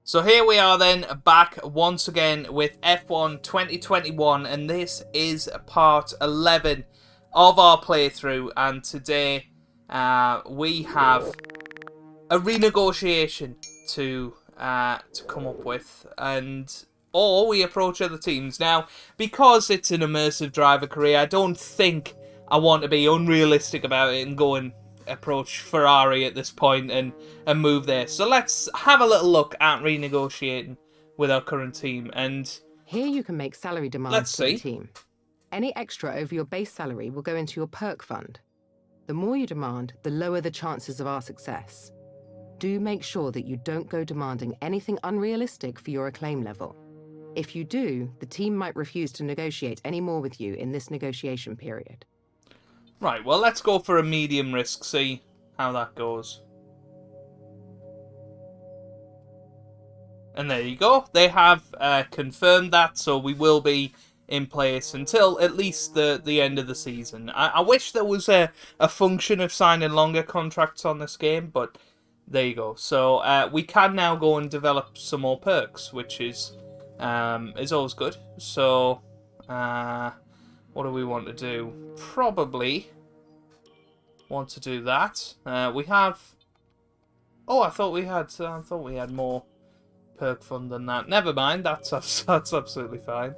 So here we are then, back once again with F1 2021, and this is part 11 of our playthrough, and today we have a renegotiation to come up with, or we approach other teams. Now, because it's an immersive driver career, I don't think I want to be unrealistic about it and go and approach Ferrari at this point and move there. So let's have a little look at renegotiating with our current team, and here you can make salary demands for the team. Any extra over your base salary will go into your perk fund. The more you demand, the lower the chances of our success. Do make sure that you don't go demanding anything unrealistic for your acclaim level. If you do, the team might refuse to negotiate any more with you in this negotiation period. Right, well, let's go for a medium risk, see how that goes. And there you go. They have confirmed that, so we will be in place until at least the end of the season. I wish there was a function of signing longer contracts on this game, but there you go. So we can now go and develop some more perks, which is always good. So what do we want to do? Probably want to do that. We have. Oh, I thought we had more perk fund than that. Never mind. That's absolutely fine.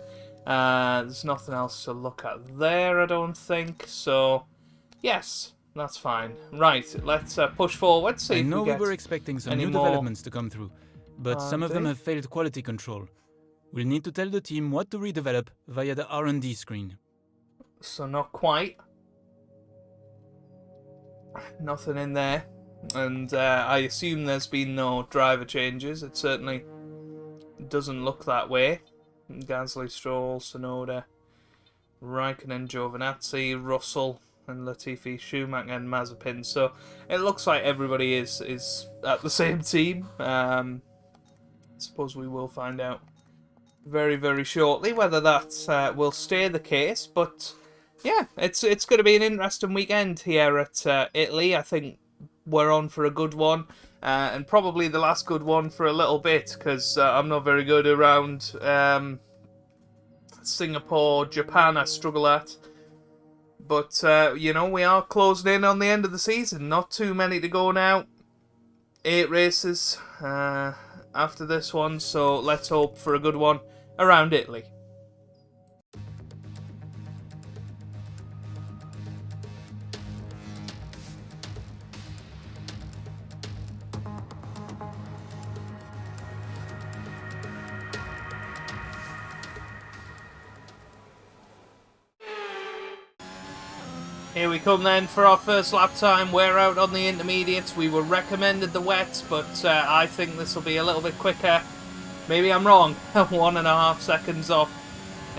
There's nothing else to look at there, I don't think. So yes, that's fine. Right, let's push forward. See I if know we were expecting some new more developments to come through, but some of them have failed quality control. We'll need to tell the team what to redevelop via the R&D screen. So not quite. Nothing in there. And I assume there's been no driver changes. It certainly doesn't look that way. Gasly, Stroll, Tsunoda, Raikkonen, Giovinazzi, Russell, and Latifi, Schumacher, and Mazepin. So it looks like everybody is at the same team. I suppose we will find out very, very shortly whether that will stay the case. But yeah, it's going to be an interesting weekend here at Italy. I think we're on for a good one, and probably the last good one for a little bit, because I'm not very good around Singapore, Japan. I struggle at. But, you know, we are closing in on the end of the season. Not too many to go now. 8 races after this one, so let's hope for a good one around Italy. Here we come then for our first lap time. We're out on the intermediates. We were recommended the wets, but I think this will be a little bit quicker. Maybe I'm wrong. 1.5 seconds off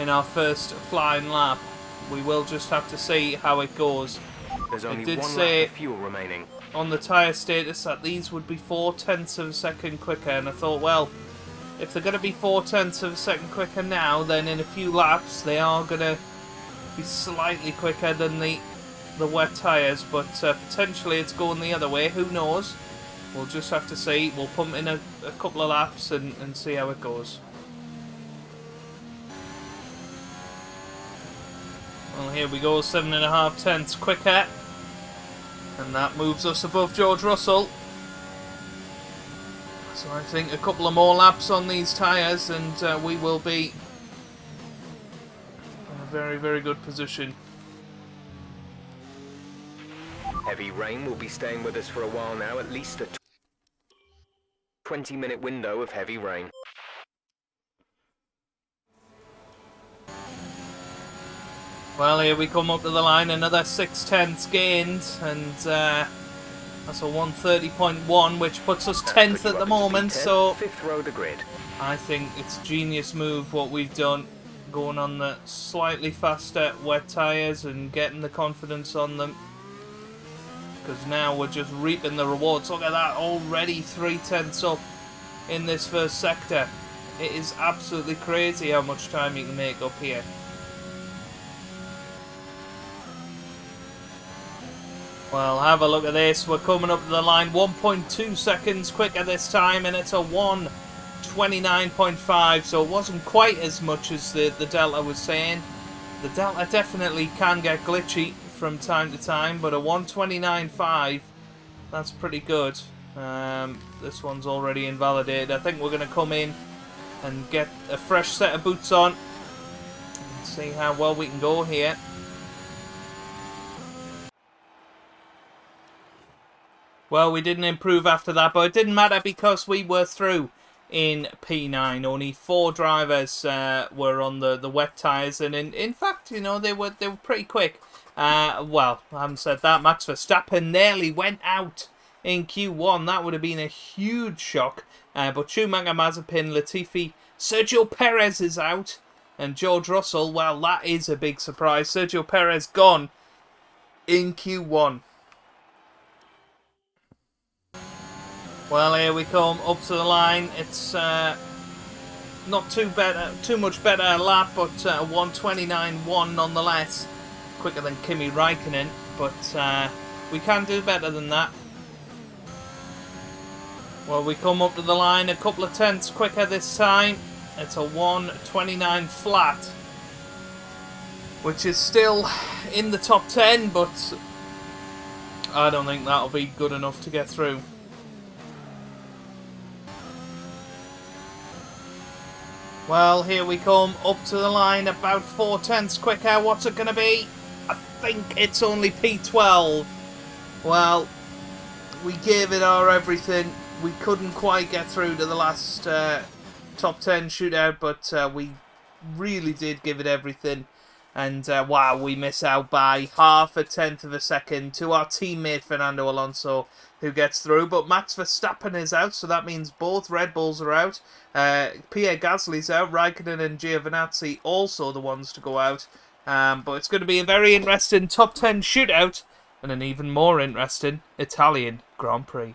in our first flying lap. We will just have to see how it goes. There's only it did one say lap of fuel remaining on the tyre status that these would be 0.4 of a second quicker, and I thought, well, if they're going to be 0.4 of a second quicker now, then in a few laps they are going to be slightly quicker than the wet tyres, but potentially it's going the other way. Who knows? We'll just have to see. We'll pump in a couple of laps and see how it goes. Well, here we go, 7.5 tenths quicker, and that moves us above George Russell. So I think a couple of more laps on these tyres and we will be in a very, very good position. Heavy rain will be staying with us for a while now, at least a 20-minute window of heavy rain. Well, here we come up to the line, another 6 tenths gained, and that's a 130.1, which puts us 10th at the moment, so 5th row of the grid. I think it's a genius move what we've done, going on the slightly faster wet tyres and getting the confidence on them. Because now we're just reaping the rewards. Look at that, already 3 tenths up in this first sector. It is absolutely crazy how much time you can make up here. Well, have a look at this. We're coming up to the line 1.2 seconds quicker this time, and it's a 129.5, so it wasn't quite as much as the Delta was saying. The Delta definitely can get glitchy from time to time, but a 129.5, that's pretty good. This one's already invalidated. I think we're going to come in and get a fresh set of boots on and see how well we can go here. Well, we didn't improve after that, but it didn't matter because we were through in P9. Only 4 drivers were on the wet tyres, and in fact, you know, they were pretty quick. Well, I haven't said that. Max Verstappen nearly went out in Q1. That would have been a huge shock. But Schumacher, Mazepin, Latifi, Sergio Perez is out, and George Russell, well, that is a big surprise. Sergio Perez gone in Q1. Well, here we come up to the line. It's not too much better a lap, but 1:29.1 nonetheless. Quicker than Kimi Räikkönen, but we can do better than that. Well, we come up to the line a couple of tenths quicker this time. It's a 1:29 flat, which is still in the top 10, but I don't think that'll be good enough to get through. Well, here we come up to the line about 4 tenths quicker. What's it going to be? I think it's only P12. Well, we gave it our everything. We couldn't quite get through to the last top 10 shootout, but we really did give it everything. And wow, we miss out by 0.5 tenth of a second to our teammate Fernando Alonso, who gets through. But Max Verstappen is out, so that means both Red Bulls are out. Pierre Gasly's out. Raikkonen and Giovinazzi also the ones to go out. But it's going to be a very interesting top 10 shootout and an even more interesting Italian Grand Prix.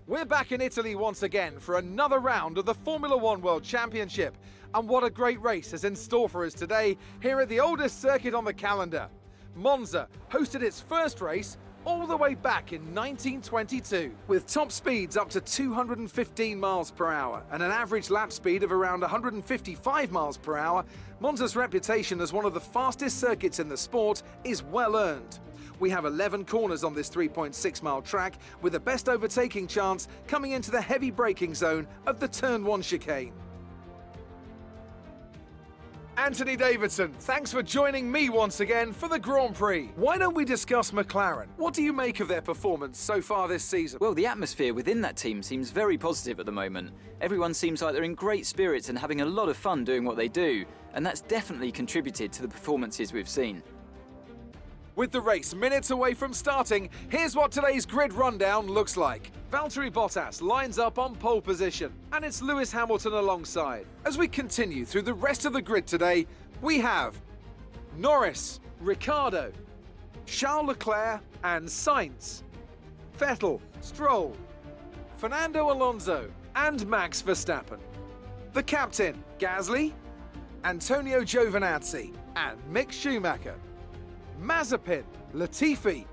We're back in Italy once again for another round of the Formula One World Championship. And what a great race is in store for us today here at the oldest circuit on the calendar. Monza hosted its first race all the way back in 1922, with top speeds up to 215 miles per hour and an average lap speed of around 155 miles per hour. Monza's reputation as one of the fastest circuits in the sport is well earned. We have 11 corners on this 3.6-mile track, with the best overtaking chance coming into the heavy braking zone of the Turn 1 chicane. Anthony Davidson, thanks for joining me once again for the Grand Prix. Why don't we discuss McLaren? What do you make of their performance so far this season? Well, the atmosphere within that team seems very positive at the moment. Everyone seems like they're in great spirits and having a lot of fun doing what they do, and that's definitely contributed to the performances we've seen. With the race minutes away from starting, here's what today's grid rundown looks like. Valtteri Bottas lines up on pole position, and it's Lewis Hamilton alongside. As we continue through the rest of the grid today, we have Norris, Ricciardo, Charles Leclerc and Sainz, Vettel, Stroll, Fernando Alonso and Max Verstappen. The captain, Gasly, Antonio Giovinazzi and Mick Schumacher. Mazepin, Latifi,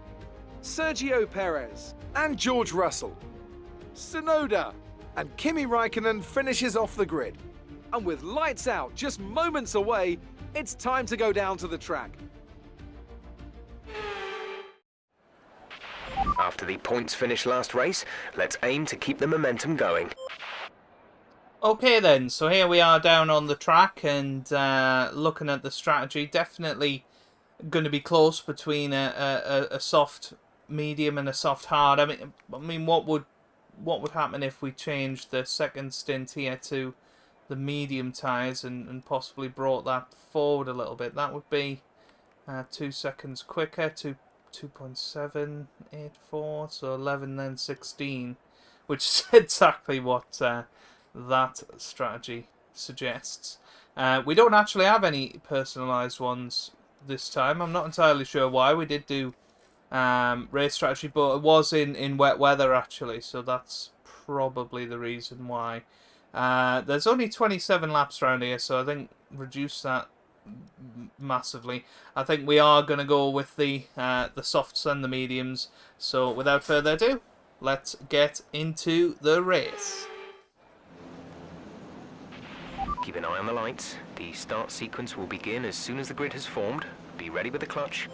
Sergio Perez and George Russell. Tsunoda and Kimi Räikkönen finishes off the grid. And with lights out just moments away, it's time to go down to the track. After the points finish last race, let's aim to keep the momentum going. Okay then, so here we are down on the track and looking at the strategy. Definitely going to be close between a soft medium and a soft hard. I mean, what would happen if we changed the second stint here to the medium tyres and possibly brought that forward a little bit? That would be 2 seconds quicker to 2.784, so 11 then 16, which is exactly what that strategy suggests. We don't actually have any personalised ones this time. I'm not entirely sure why. We did do race strategy, but it was in wet weather actually, so that's probably the reason why. There's only 27 laps around here, so I think reduce that massively. I think we are going to go with the softs and the mediums. So without further ado, let's get into the race. Keep an eye on the lights. The start sequence will begin as soon as the grid has formed. Be ready with the clutch.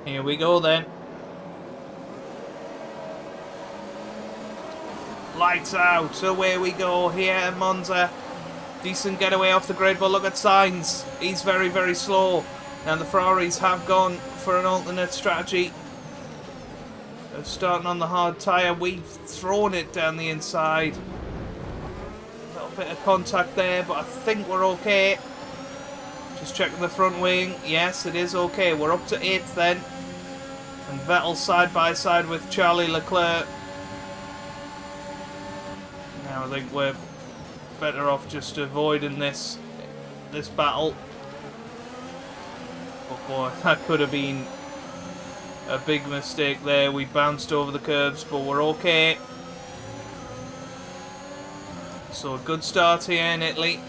Here we go then. Lights out, away we go here at Monza. Decent getaway off the grid, but look at Sainz. He's very, very slow. And the Ferraris have gone for an alternate strategy of starting on the hard tyre. We've thrown it down the inside. A little bit of contact there, but I think we're okay. Just checking the front wing. Yes, it is okay. We're up to 8th then. And Vettel side by side with Charlie Leclerc. Now I think we're better off just avoiding this battle. Oh boy, that could have been a big mistake there. We bounced over the curbs, but we're okay. So a good start here in Italy.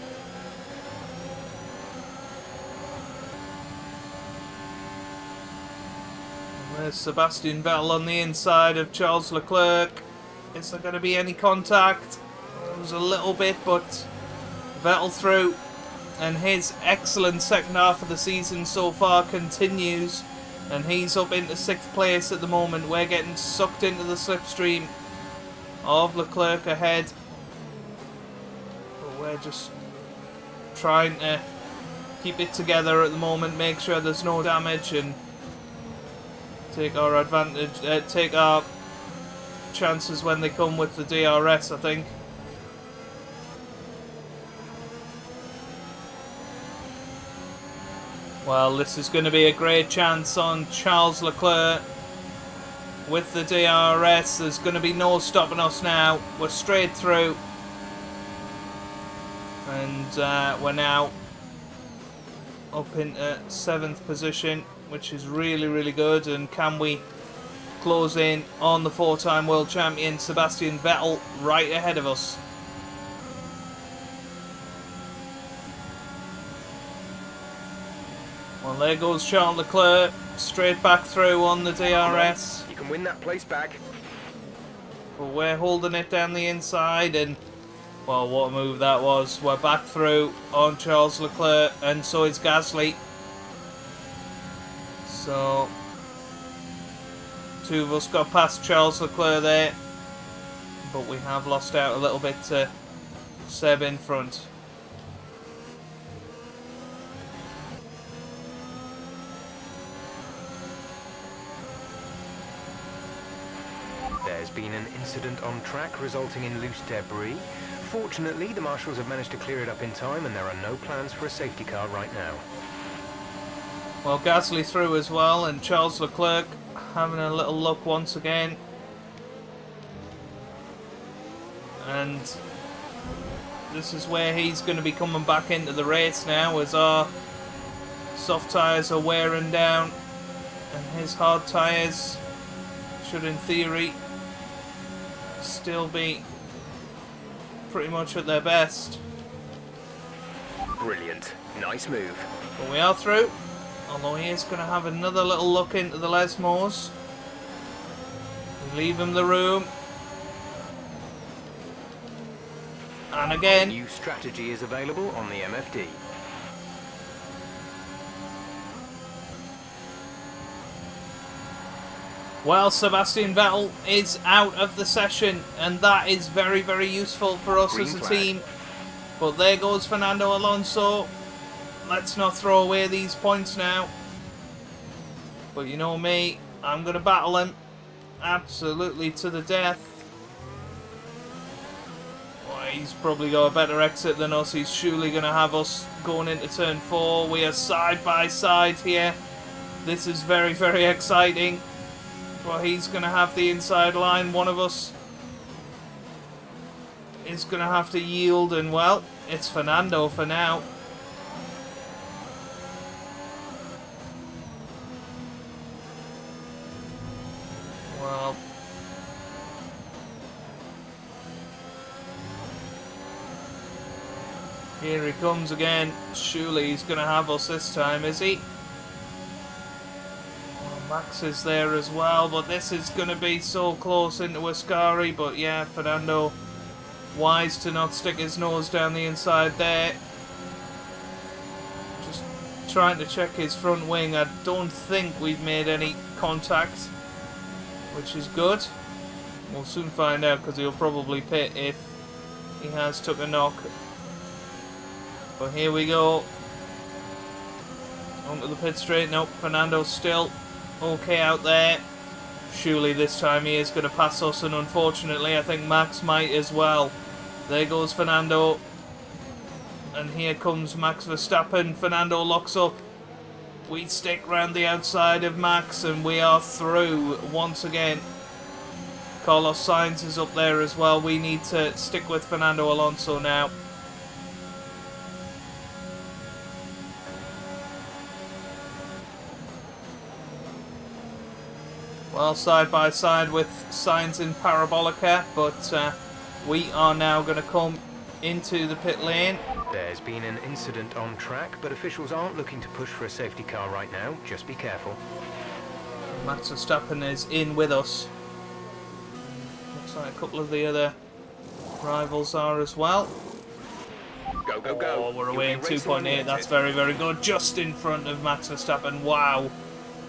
There's Sebastian Vettel on the inside of Charles Leclerc. Is there going to be any contact? There was a little bit, but Vettel through. And his excellent second half of the season so far continues. And he's up into 6th place at the moment. We're getting sucked into the slipstream of Leclerc ahead. But we're just trying to keep it together at the moment. Make sure there's no damage and take our advantage. Take our chances when they come with the DRS, I think. Well, this is going to be a great chance on Charles Leclerc with the DRS. There's going to be no stopping us now. We're straight through. And we're now up into 7th position, which is really, really good. And can we close in on the 4-time world champion Sebastian Vettel right ahead of us? Well, there goes Charles Leclerc, straight back through on the DRS. You can win that place back. But we're holding it down the inside, and, well, what a move that was. We're back through on Charles Leclerc, and so is Gasly. So, 2 of us got past Charles Leclerc there, but we have lost out a little bit to Seb in front. There's been an incident on track resulting in loose debris. Fortunately, the marshals have managed to clear it up in time and there are no plans for a safety car right now. Well, Gasly through as well, and Charles Leclerc having a little look once again. And this is where he's going to be coming back into the race now, as our soft tyres are wearing down and his hard tyres should, in theory, still be pretty much at their best. Brilliant. Nice move. But we are through, although he is going to have another little look into the Lesmos. We leave him the room. And again, New strategy is available on the MFD. well, Sebastian Vettel is out of the session, and that is very, very useful for us Green as a flag. team. But there goes Fernando Alonso. Let's not throw away these points now. But you know me, I'm going to battle him absolutely to the death. Well, he's probably got a better exit than us. He's surely going to have us going into turn 4. We are side by side here. This is very, very exciting. Well, he's going to have the inside line. One of us is going to have to yield, and, well, it's Fernando for now. Well, here he comes again. Surely he's going to have us this time, is he? Oh, Max is there as well, but this is going to be so close into Ascari. But yeah, Fernando wise to not stick his nose down the inside there. Just trying to check his front wing. I don't think we've made any contact, which is good. We'll soon find out because he'll probably pit if he has took a knock. But here we go. Onto the pit straight. Nope, Fernando's still okay out there. Surely this time he is going to pass us, and unfortunately I think Max might as well. There goes Fernando. And here comes Max Verstappen. Fernando locks up. We stick round the outside of Max and we are through once again. Carlos Sainz is up there as well. We need to stick with Fernando Alonso now. Well, side by side with Sainz in Parabolica, but we are now going to come into the pit lane. There's been an incident on track, but officials aren't looking to push for a safety car right now. Just be careful. Max Verstappen is in with us. Looks like a couple of the other rivals are as well. Go, go, go. Oh, we're away in 2.8. That's very, very good. Just in front of Max Verstappen. Wow.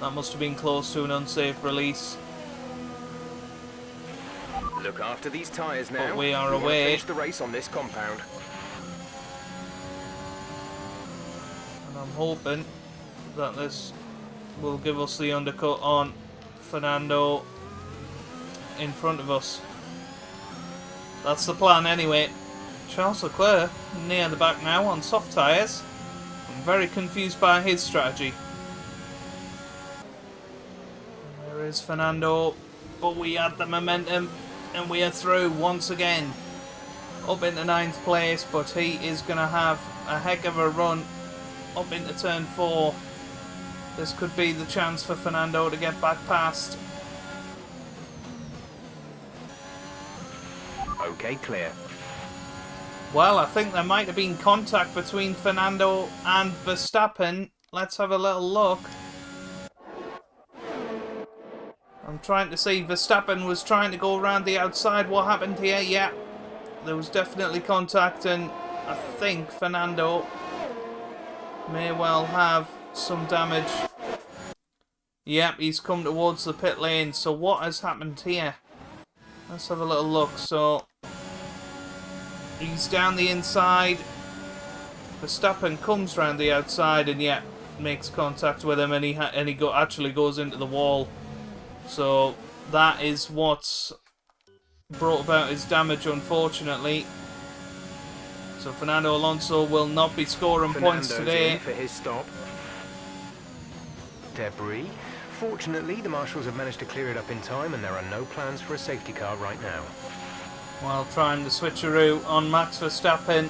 That must have been close to an unsafe release. Look after these tyres now. But we are away. Finish the race on this compound. And I'm hoping that this will give us the undercut on Fernando in front of us. That's the plan anyway. Charles Leclerc near the back now on soft tyres. I'm very confused by his strategy. There is Fernando, but we had the momentum and we are through once again. Up into 9th place, but he is going to have a heck of a run up into turn 4. This could be the chance for Fernando to get back past. Okay, clear. Well, I think there might have been contact between Fernando and Verstappen. Let's have a little look. I'm trying to see. Verstappen was trying to go around the outside. What happened here? Yeah, there was definitely contact, and I think Fernando may well have some damage. Yep, he's come towards the pit lane. So what has happened here? Let's have a little look. So he's down the inside. Verstappen comes round the outside and yeah, makes contact with him, and he actually goes into the wall. So that is what's brought about his damage, unfortunately. So Fernando Alonso will not be scoring points today. In for his stop. Debris. Fortunately, the marshals have managed to clear it up in time, and there are no plans for a safety car right now. While trying the switcheroo on Max Verstappen.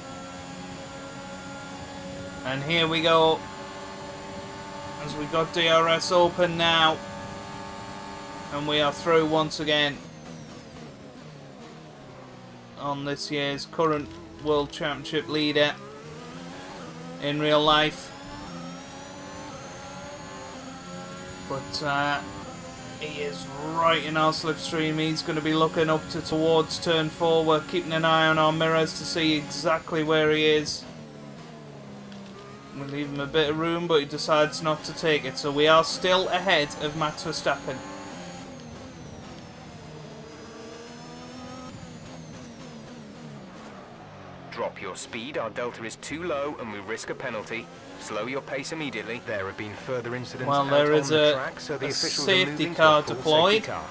And here we go. As we got DRS open now. And we are through once again on this year's current World Championship leader in real life. But he is right in our slipstream. He's going to be looking up towards turn 4. We're keeping an eye on our mirrors to see exactly where he is. We leave him a bit of room, but he decides not to take it. So we are still ahead of Max Verstappen. Drop your speed, our delta is too low and we risk a penalty. Slow your pace immediately. There have been further incidents well, out there on is the a track, so the officials safety are moving car to a full deployed. safety car.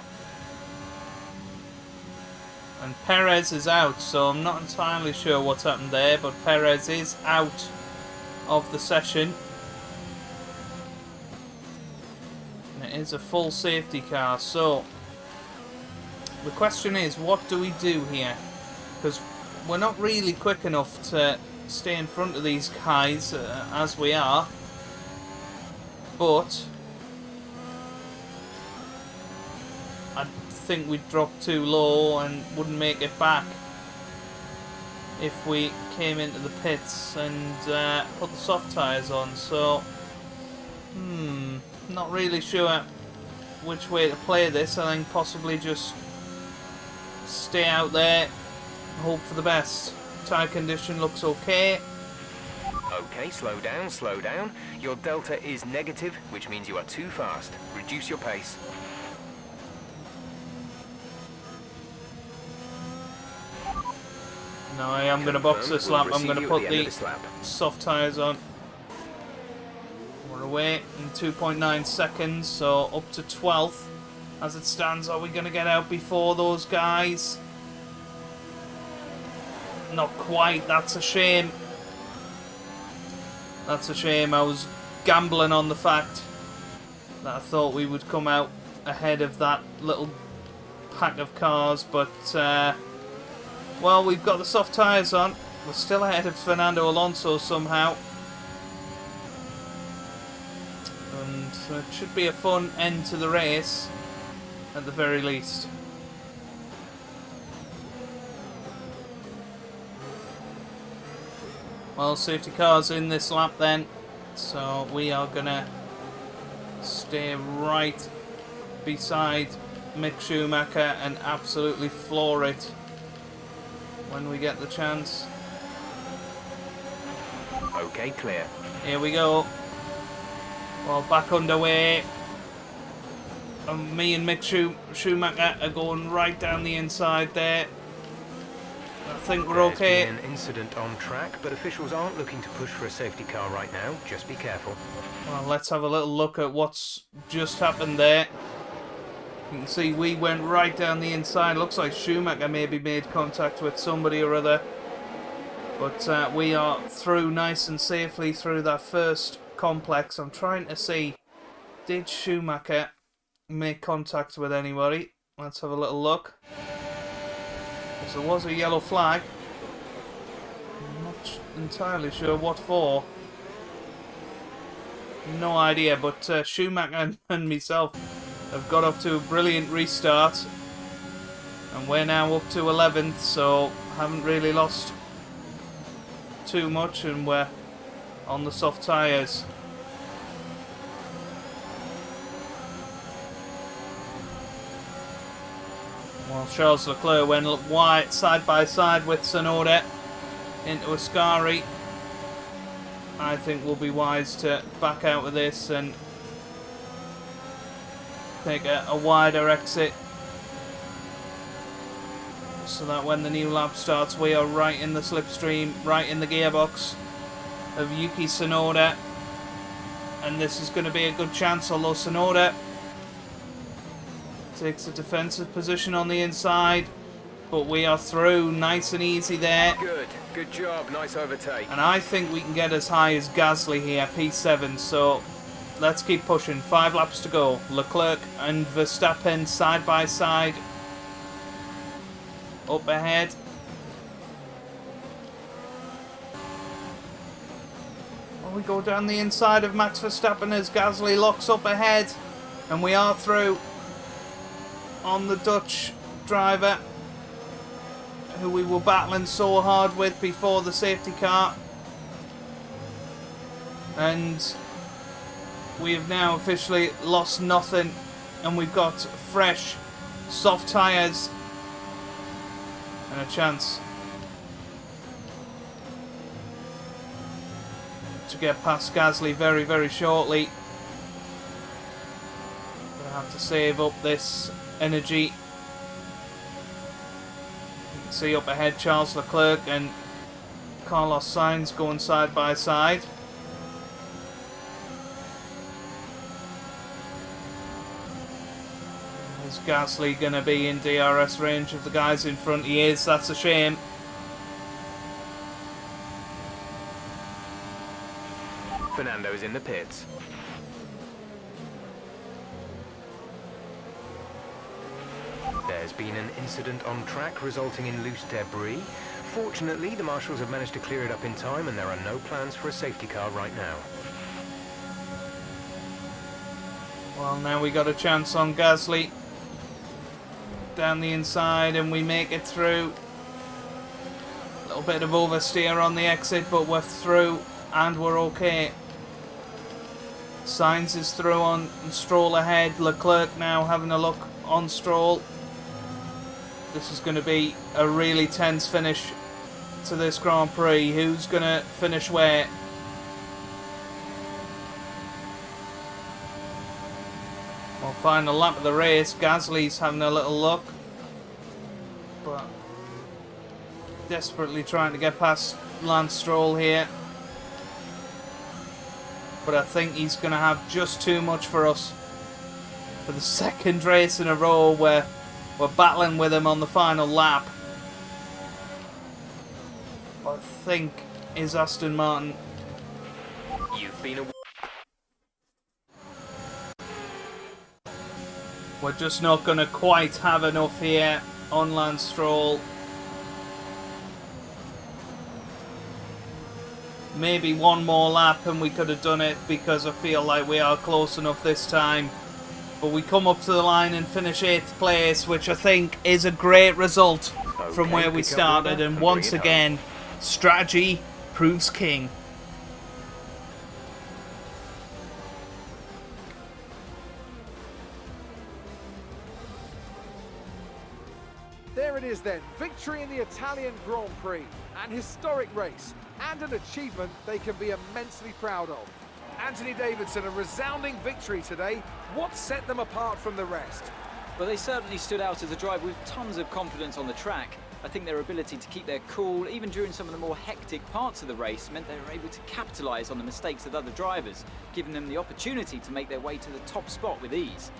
And Perez is out, so I'm not entirely sure what's happened there, but Perez is out of the session. And it is a full safety car, so the question is, what do we do here? Because we're not really quick enough to stay in front of these guys as we are, but I think we'd drop too low and wouldn't make it back if we came into the pits and put the soft tyres on. So not really sure which way to play this. I think possibly just stay out there and hope for the best. Tyre condition looks okay. Okay, slow down, slow down. Your delta is negative, which means you are too fast. Reduce your pace. No, I am going to box this lap. I'm going to put the soft tyres on. We're away in 2.9 seconds, so up to 12th. As it stands, are we going to get out before those guys? Not quite, that's a shame. That's a shame. I was gambling on the fact that I thought we would come out ahead of that little pack of cars, but well, we've got the soft tyres on. We're still ahead of Fernando Alonso somehow. And it should be a fun end to the race, at the very least. Well, safety car's in this lap then, so we are going to stay right beside Mick Schumacher and absolutely floor it when we get the chance. Okay, clear. Here we go. Well, back underway. And me and Mick Schumacher are going right down the inside there. I think we're okay. There's been an incident on track, but officials aren't looking to push for a safety car right now. Just be careful. Well, let's have a little look at what's just happened there. You can see we went right down the inside. Looks like Schumacher maybe made contact with somebody or other. But we are through nice and safely through that first complex. I'm trying to see, did Schumacher make contact with anybody? Let's have a little look. Because there was a yellow flag. I'm not entirely sure what for. No idea, but Schumacher and myself have got off to a brilliant restart. And we're now up to 11th, so haven't really lost too much, and we're on the soft tyres. Well, Charles Leclerc went wide side by side with Tsunoda into Ascari. I think we'll be wise to back out of this and take a wider exit, so that when the new lap starts we are right in the slipstream, right in the gearbox of Yuki Tsunoda, and this is going to be a good chance, although Tsunoda takes a defensive position on the inside, but we are through nice and easy there. Good job, nice overtake. And I think we can get as high as Gasly here, P7, so let's keep pushing. 5 laps to go. Leclerc and Verstappen side by side. Up ahead. Well, we go down the inside of Max Verstappen as Gasly locks up ahead. And we are through on the Dutch driver, who we were battling so hard with before the safety car. And we have now officially lost nothing, and we've got fresh soft tyres and a chance to get past Gasly very, very shortly. Gonna have to save up this energy. You can see up ahead Charles Leclerc and Carlos Sainz going side by side. Is Gasly going to be in DRS range of the guys in front? He is, that's a shame. Fernando's in the pits. There's been an incident on track resulting in loose debris. Fortunately, the marshals have managed to clear it up in time, and there are no plans for a safety car right now. Well, now we got a chance on Gasly. Down the inside, and we make it through. A little bit of oversteer on the exit, but we're through and we're okay. Sainz is through on Stroll ahead. Leclerc now having a look on Stroll. This is going to be a really tense finish to this Grand Prix. Who's going to finish where? Well, final lap of the race. Gasly's having a little look, but desperately trying to get past Lance Stroll here. But I think he's going to have just too much for us. For the second race in a row where we're battling with him on the final lap. I think is Aston Martin. You've been We're just not going to quite have enough here on Lance Stroll. Maybe one more lap and we could have done it, because I feel like we are close enough this time. But we come up to the line and finish 8th place, which I think is a great result from where we started. And once again, strategy proves king. There it is then, victory in the Italian Grand Prix. An historic race and an achievement they can be immensely proud of. Anthony Davidson, a resounding victory today. What set them apart from the rest? Well, they certainly stood out as a driver with tons of confidence on the track. I think their ability to keep their cool, even during some of the more hectic parts of the race, meant they were able to capitalise on the mistakes of other drivers, giving them the opportunity to make their way to the top spot with ease.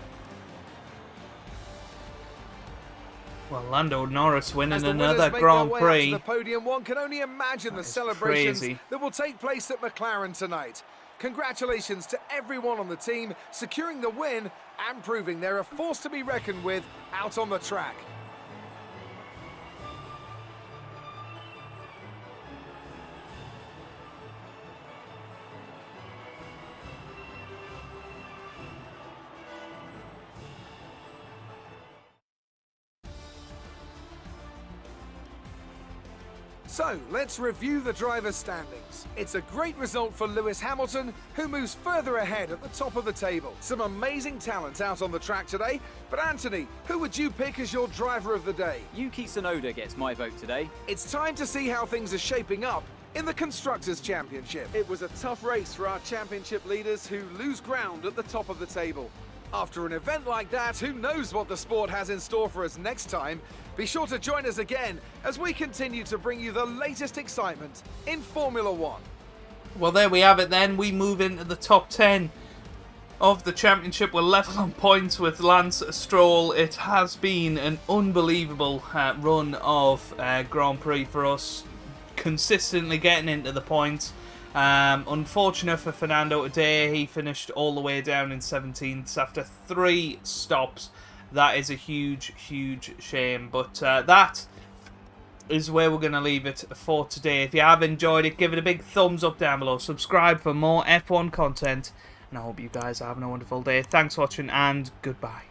Well, Lando Norris winning another Grand Prix. The podium, one can only imagine the celebrations that will take place at McLaren tonight. Congratulations to everyone on the team, securing the win and proving they're a force to be reckoned with out on the track. So, let's review the drivers' standings. It's a great result for Lewis Hamilton, who moves further ahead at the top of the table. Some amazing talent out on the track today. But Anthony, who would you pick as your driver of the day? Yuki Tsunoda gets my vote today. It's time to see how things are shaping up in the Constructors' Championship. It was a tough race for our championship leaders, who lose ground at the top of the table. After an event like that, who knows what the sport has in store for us next time? Be sure to join us again as we continue to bring you the latest excitement in Formula One. Well, there we have it then. We move into the top 10 of the championship. We're level on points with Lance Stroll. It has been an unbelievable run of Grand Prix for us, consistently getting into the points. Unfortunate for Fernando today, he finished all the way down in 17th after 3 stops. That is a huge, huge shame. But that is where we're going to leave it for today. If you have enjoyed it, give it a big thumbs up down below. Subscribe for more F1 content. And I hope you guys are having a wonderful day. Thanks for watching and goodbye.